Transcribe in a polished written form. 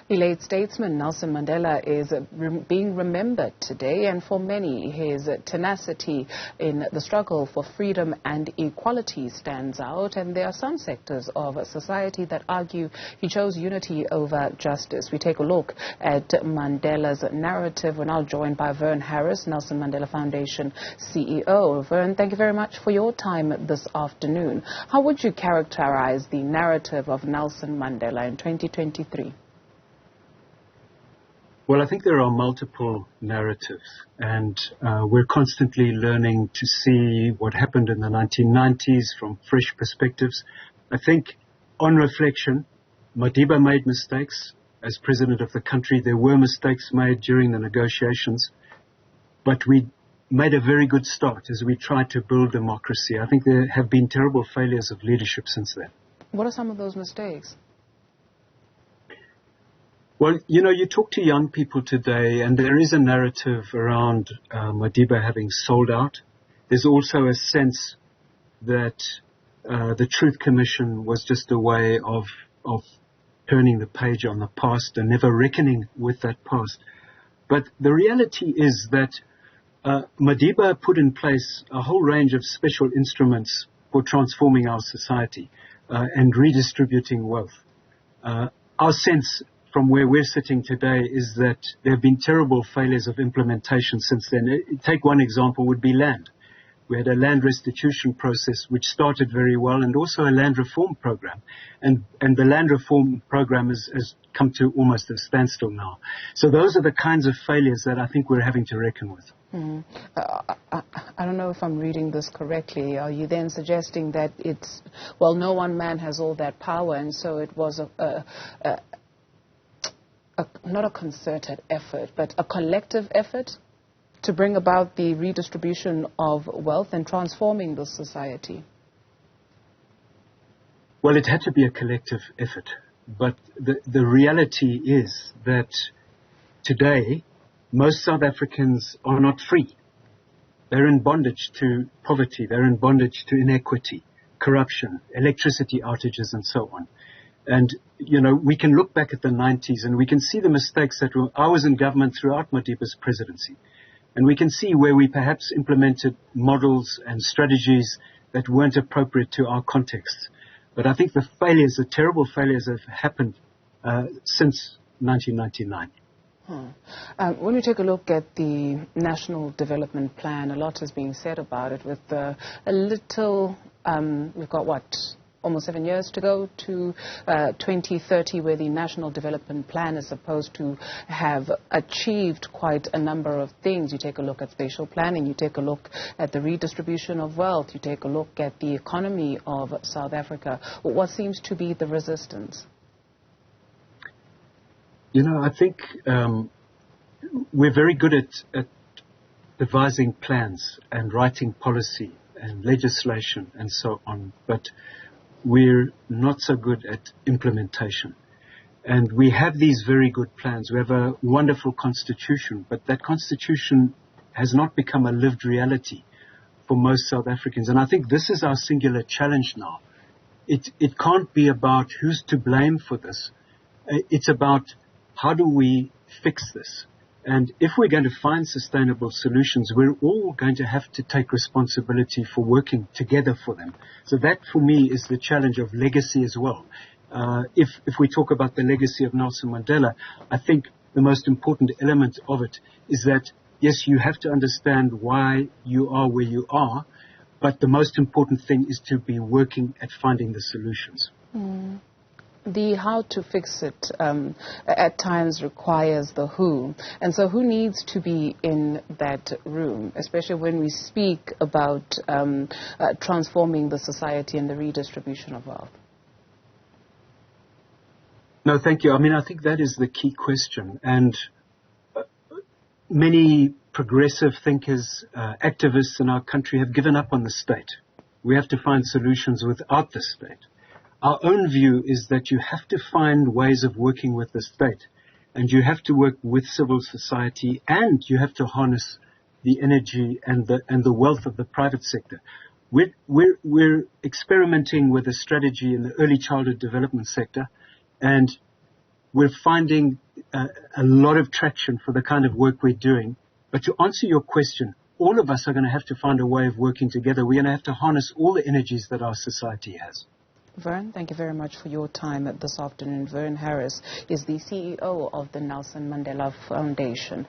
The late statesman Nelson Mandela is being remembered today, and for many, his tenacity in the struggle for freedom and equality stands out. And there are some sectors of society that argue he chose unity over justice. We take a look at Mandela's narrative. We're now joined by Verne Harris, Nelson Mandela Foundation CEO. Verne, thank you very much for your time this afternoon. How would you characterize the narrative of Nelson Mandela in 2023? Well, I think there are multiple narratives, and we're constantly learning to see what happened in the 1990s from fresh perspectives. I think, on reflection, Madiba made mistakes as president of the country. There were mistakes made during the negotiations, but we made a very good start as we tried to build democracy. I think there have been terrible failures of leadership since then. What are some of those mistakes? Well, you talk to young people today, and there is a narrative around Madiba having sold out. There's also a sense that the Truth Commission was just a way of turning the page on the past and never reckoning with that past. But the reality is that Madiba put in place a whole range of special instruments for transforming our society and redistributing wealth. Our sense from where we're sitting today is that there have been terrible failures of implementation since then. Take one example would be land. We had a land restitution process which started very well, and also a land reform program. And the land reform program has come to almost a standstill now. So those are the kinds of failures that I think we're having to reckon with. I don't know if I'm reading this correctly. Are you then suggesting that no one man has all that power, and so it was not a concerted effort, but a collective effort to bring about the redistribution of wealth and transforming the society? Well, it had to be a collective effort, but the reality is that today most South Africans are not free. They're in bondage to poverty, they're in bondage to inequity, corruption, electricity outages, and so on. And, we can look back at the 90s and we can see the mistakes that I was in government throughout Madiba's presidency. And we can see where we perhaps implemented models and strategies that weren't appropriate to our context. But I think the terrible failures have happened since 1999. When we take a look at the National Development Plan, a lot is being said about it with we've got almost 7 years to go to 2030, where the National Development Plan is supposed to have achieved quite a number of things. You take a look at spatial planning, you take a look at the redistribution of wealth, you take a look at the economy of South Africa. What seems to be the resistance? I think we're very good at devising plans and writing policy and legislation and so on, but we're not so good at implementation. And we have these very good plans. We have a wonderful constitution, but that constitution has not become a lived reality for most South Africans. And I think this is our singular challenge now. It can't be about who's to blame for this. It's about how do we fix this? And if we're going to find sustainable solutions, we're all going to have to take responsibility for working together for them. So that, for me, is the challenge of legacy as well. If we talk about the legacy of Nelson Mandela, I think the most important element of it is that, yes, you have to understand why you are where you are, but the most important thing is to be working at finding the solutions. The how to fix it at times requires the who. And so who needs to be in that room, especially when we speak about transforming the society and the redistribution of wealth? No, thank you. I think that is the key question. And many progressive thinkers, activists in our country have given up on the state. We have to find solutions without the state. Our own view is that you have to find ways of working with the state, and you have to work with civil society, and you have to harness the energy and the wealth of the private sector. We're experimenting with a strategy in the early childhood development sector, and we're finding a lot of traction for the kind of work we're doing. But to answer your question, all of us are going to have to find a way of working together. We're going to have to harness all the energies that our society has. Verne, thank you very much for your time this afternoon. Verne Harris is the CEO of the Nelson Mandela Foundation.